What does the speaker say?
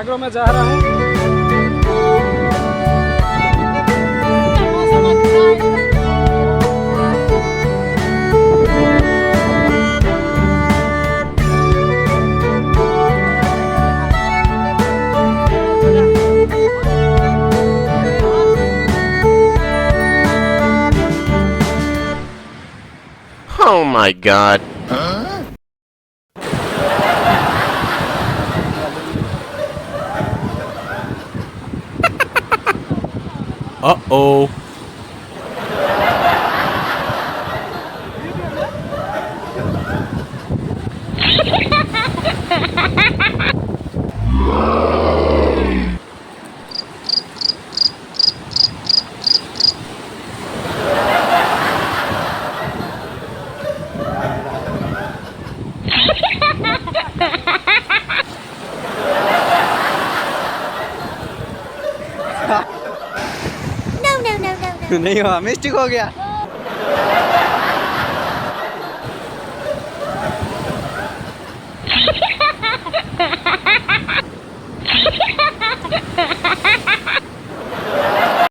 सागरों में जा रहा हूँ। Oh my god. Uh-oh. No, no, no, no, no. नहीं हुआ, मिस्टेक हो गया।